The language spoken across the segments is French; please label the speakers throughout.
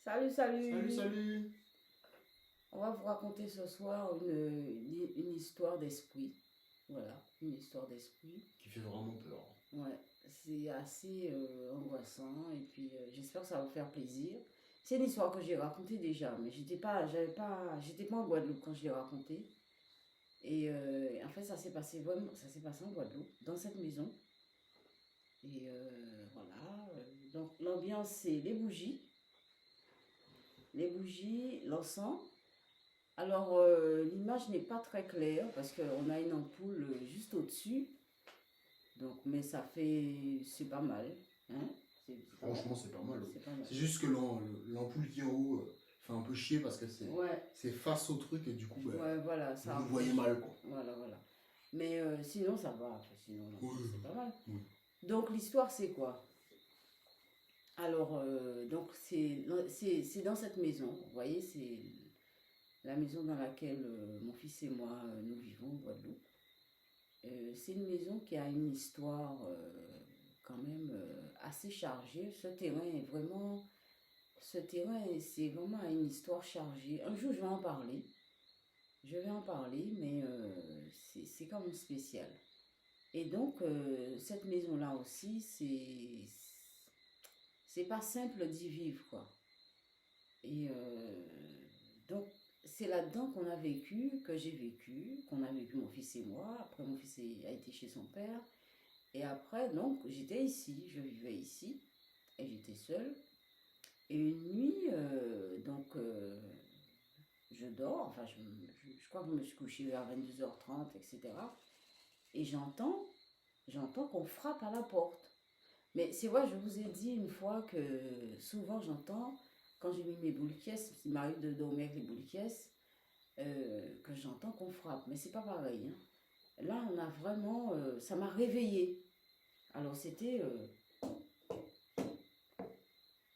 Speaker 1: Salut,
Speaker 2: Salut,
Speaker 1: salut!
Speaker 2: salut!
Speaker 1: On va vous raconter ce soir une histoire d'esprit. Voilà, une histoire d'esprit.
Speaker 2: Qui fait vraiment peur.
Speaker 1: Ouais, c'est assez angoissant et puis j'espère que ça va vous faire plaisir. C'est une histoire que j'ai racontée déjà, mais j'étais pas en Guadeloupe quand je l'ai racontée. Et en fait, ça s'est passé en Guadeloupe, dans cette maison. Et voilà, donc l'ambiance c'est les bougies, l'encens. Alors, l'image n'est pas très claire parce qu'on a une ampoule juste au-dessus. Donc, mais c'est pas mal. Hein? C'est pas mal.
Speaker 2: Franchement, c'est pas mal.
Speaker 1: C'est pas mal.
Speaker 2: C'est juste que l'ampoule qui est en haut fait un peu chier parce que
Speaker 1: Ouais,
Speaker 2: c'est face au truc et du coup, bah,
Speaker 1: ouais, voilà,
Speaker 2: vous
Speaker 1: ça
Speaker 2: le voyez
Speaker 1: empêche.
Speaker 2: mal, quoi.
Speaker 1: Voilà, voilà. Mais sinon, ça va. Enfin, sinon,
Speaker 2: Oui,
Speaker 1: c'est pas mal.
Speaker 2: oui.
Speaker 1: Donc, l'histoire, c'est quoi? Alors, donc, c'est dans cette maison. Vous voyez, c'est la maison dans laquelle mon fils et moi, nous vivons, en Guadeloupe. C'est une maison qui a une histoire quand même assez chargée. Ce terrain, c'est vraiment une histoire chargée. Un jour, je vais en parler. Je vais en parler, mais c'est quand même spécial. Et donc, cette maison-là aussi, c'est pas simple d'y vivre, quoi. Et donc, c'est là-dedans qu'on a vécu, que j'ai vécu, qu'on a vécu mon fils et moi. Après, mon fils a été chez son père. Et après, donc, j'étais ici, je vivais ici, et j'étais seule. Et une nuit, je dors, enfin, je crois que je me suis couchée vers 22h30, etc. Et j'entends qu'on frappe à la porte. Mais c'est vrai, je vous ai dit une fois que souvent j'entends, quand j'ai mis mes boules caisses, il m'arrive de dormir avec les boules caisses, que j'entends qu'on frappe. Mais c'est pas pareil. Hein. Là, on a vraiment, ça m'a réveillée. Alors c'était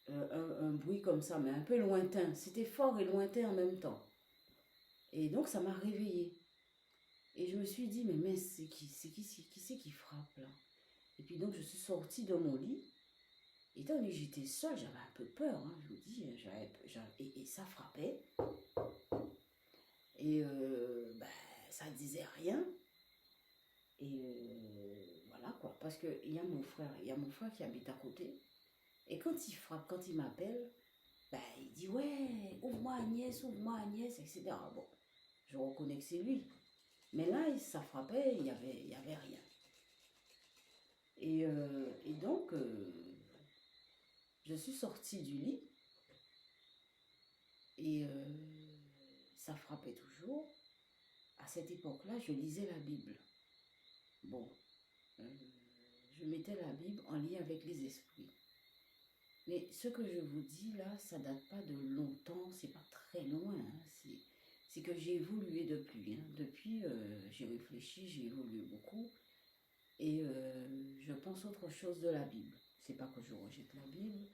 Speaker 1: un bruit comme ça, mais un peu lointain. C'était fort et lointain en même temps. Et donc ça m'a réveillée. Et je me suis dit, mais qui c'est qui frappe là? Et puis donc je suis sortie de mon lit. Et étant donné que j'étais seule, j'avais un peu peur. Hein, je vous dis, et ça frappait. Et ça disait rien. Et voilà quoi. Parce qu'il y a mon frère qui habite à côté. Et quand il frappe, quand il m'appelle, il dit ouais, ouvre-moi Agnès, etc. Bon, je reconnais que c'est lui. Mais là, ça frappait, il y avait rien. Et donc, je suis sortie du lit et ça frappait toujours. À cette époque-là, je lisais la Bible. Bon, euh, je mettais la Bible en lien avec les esprits. Mais ce que je vous dis là, ça date pas de longtemps, c'est pas très loin. Hein, c'est que j'ai évolué depuis. Hein. Depuis, j'ai réfléchi, j'ai évolué beaucoup. Et je pense autre chose de la Bible. C'est pas que je rejette la Bible,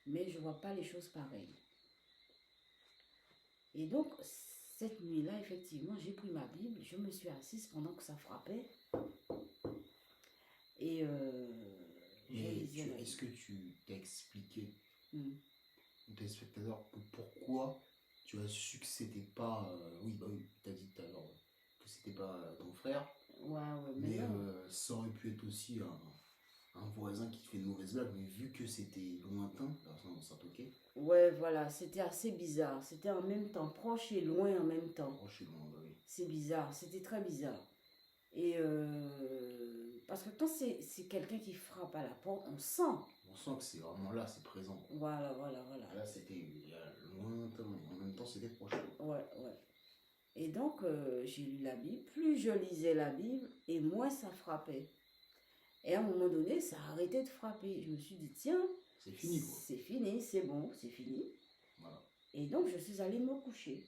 Speaker 1: mais je vois pas les choses pareilles. Et donc, cette nuit-là, effectivement, j'ai pris ma Bible, je me suis assise pendant que ça frappait. Et je
Speaker 2: Mais
Speaker 1: lisais la
Speaker 2: est-ce que
Speaker 1: Bible.
Speaker 2: tu t'as expliqué
Speaker 1: Hmm.
Speaker 2: aux téléspectateurs pourquoi tu as su que c'était pas. Oui, bah oui, t'as dit tout à l'heure que c'était pas ton frère,
Speaker 1: Ouais, ouais, mais
Speaker 2: mais
Speaker 1: non.
Speaker 2: ça aurait pu être aussi un voisin qui te fait une mauvaise blague, mais vu que c'était lointain, là, on s'en toquait.
Speaker 1: Ouais, voilà, c'était assez bizarre. C'était en même temps, proche et loin en même temps.
Speaker 2: Oh, je suis loin, bah oui.
Speaker 1: C'est bizarre, c'était très bizarre. Et parce que quand c'est quelqu'un qui frappe à la porte, on sent.
Speaker 2: On sent que c'est vraiment là, c'est présent.
Speaker 1: Voilà, voilà, voilà.
Speaker 2: Là, c'était lointain, en même temps, c'était proche.
Speaker 1: Ouais, ouais. Et donc, j'ai lu la Bible. Plus je lisais la Bible, et moins ça frappait. Et à un moment donné, ça a arrêté de frapper. Je me suis dit, tiens,
Speaker 2: C'est fini, quoi.
Speaker 1: c'est fini, c'est bon, c'est fini.
Speaker 2: Voilà.
Speaker 1: Et donc, je suis allée me coucher.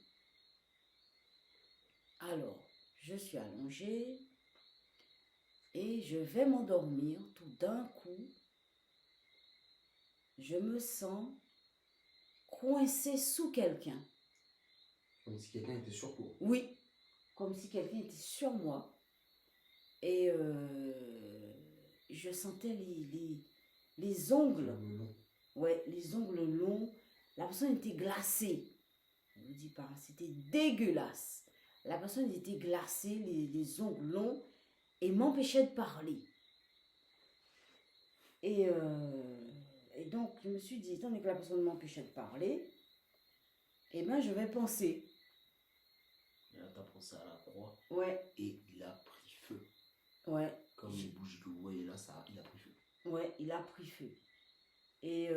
Speaker 1: Alors, je suis allongée et je vais m'endormir. Tout d'un coup, je me sens coincée sous quelqu'un.
Speaker 2: Comme si quelqu'un était sur toi.
Speaker 1: Oui, comme si quelqu'un était sur moi. Et je sentais les ongles.
Speaker 2: Le long.
Speaker 1: Ouais, les ongles longs, La personne était glacée. Je vous dis pas, c'était dégueulasse. La personne était glacée, les ongles longs, et m'empêchait de parler. Et donc, je me suis dit, étant donné que la personne m'empêchait de parler, eh ben, je vais penser.
Speaker 2: Et là, t'as pensé à la croix.
Speaker 1: Ouais.
Speaker 2: Et il a pris feu.
Speaker 1: Ouais.
Speaker 2: Comme les bougies que vous voyez là, ça, il a pris feu.
Speaker 1: Ouais, il a pris feu. Et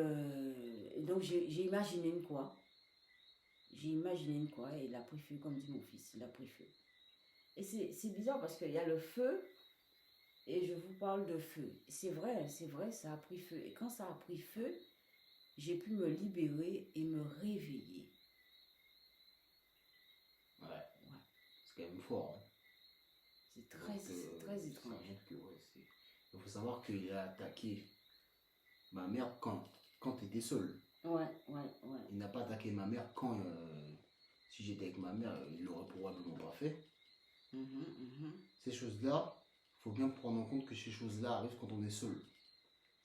Speaker 1: donc, j'ai imaginé une croix. J'ai imaginé une croix et il a pris feu, comme dit mon fils, il a pris feu. Et c'est bizarre parce qu'il y a le feu et je vous parle de feu. C'est vrai, ça a pris feu. Et quand ça a pris feu, j'ai pu me libérer et me réveiller.
Speaker 2: Ouais. C'est quand même fort. Hein.
Speaker 1: C'est très étrange.
Speaker 2: Il faut savoir qu'il a attaqué ma mère quand tu étais seul.
Speaker 1: Ouais.
Speaker 2: Il n'a pas attaqué ma mère quand, si j'étais avec ma mère, il l'aurait probablement pas fait. Ces choses-là, il faut bien prendre en compte que ces choses-là arrivent quand on est seul.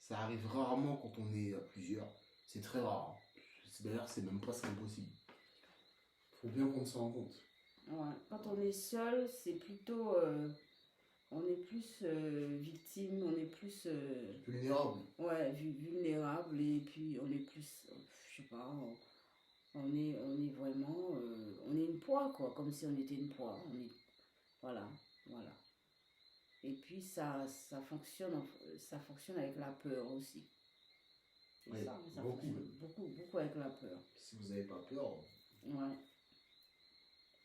Speaker 2: Ça arrive rarement quand on est plusieurs. C'est très rare. D'ailleurs, c'est même presque impossible. Il faut bien prendre ça en compte.
Speaker 1: Ouais. Quand on est seul, c'est plutôt... on est plus victime, on est plus...
Speaker 2: vulnérable.
Speaker 1: Ouais, vulnérable et puis on est plus... je sais pas, on est vraiment... on est une proie, quoi, comme si on était une proie. Voilà. Et puis ça fonctionne avec la peur aussi. C'est
Speaker 2: ouais,
Speaker 1: ça, ça fonctionne beaucoup avec la peur.
Speaker 2: Si vous n'avez pas peur...
Speaker 1: Ouais.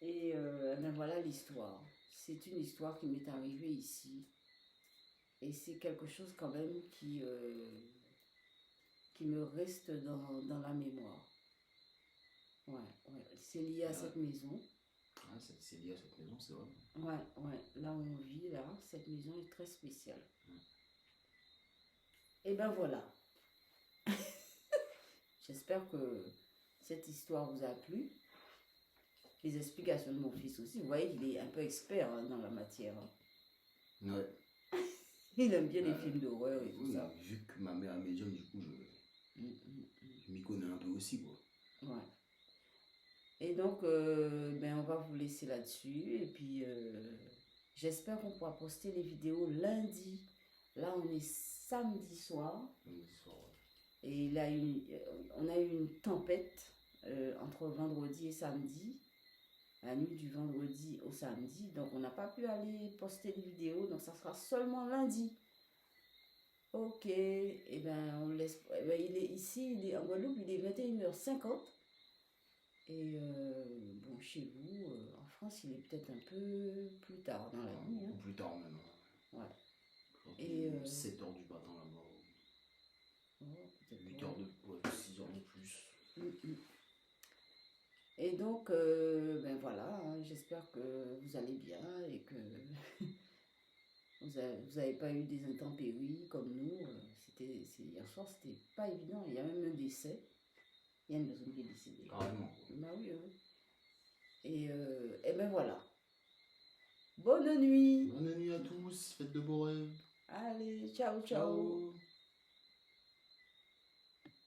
Speaker 1: Et ben voilà l'histoire. C'est une histoire qui m'est arrivée ici. Et c'est quelque chose quand même qui me reste dans la mémoire. Ouais. C'est lié à cette maison.
Speaker 2: Ah, c'est lié à cette maison, c'est vrai.
Speaker 1: Ouais. Là où on vit, là, cette maison est très spéciale. Et ben voilà. J'espère que cette histoire vous a plu. Les explications de mon fils aussi. Vous voyez, il est un peu expert dans la matière.
Speaker 2: Ouais.
Speaker 1: Il aime bien les films d'horreur et tout ça.
Speaker 2: Vu que ma mère est médium, du coup, je m'y connais un peu aussi, quoi.
Speaker 1: Ouais. Et donc, ben, on va vous laisser là-dessus. Et puis, j'espère qu'on pourra poster les vidéos lundi. Là, on est samedi soir. Et là, on a eu une tempête entre vendredi et samedi. La nuit du vendredi au samedi. Donc, on n'a pas pu aller poster les vidéos. Donc, ça sera seulement lundi. Ok. Et ben, on laisse... ben, il est ici, en Guadeloupe, il est 21h50. Et bon, chez vous, en France, il est peut-être un peu plus tard dans la nuit.
Speaker 2: Beaucoup plus tard même.
Speaker 1: Ouais.
Speaker 2: Et 7h du matin là-bas. 8h de 6h de plus.
Speaker 1: Et donc, ben voilà, hein, j'espère que vous allez bien et que vous n'avez pas eu des intempéries comme nous. Hier soir, c'était pas évident. Il y a même un décès. Il y a une personne qui est décédée.
Speaker 2: Carrément.
Speaker 1: Bah oui. Et ben voilà. Bonne nuit.
Speaker 2: Bonne nuit à tous. Faites de beaux rêves.
Speaker 1: Allez, ciao.
Speaker 2: Ciao.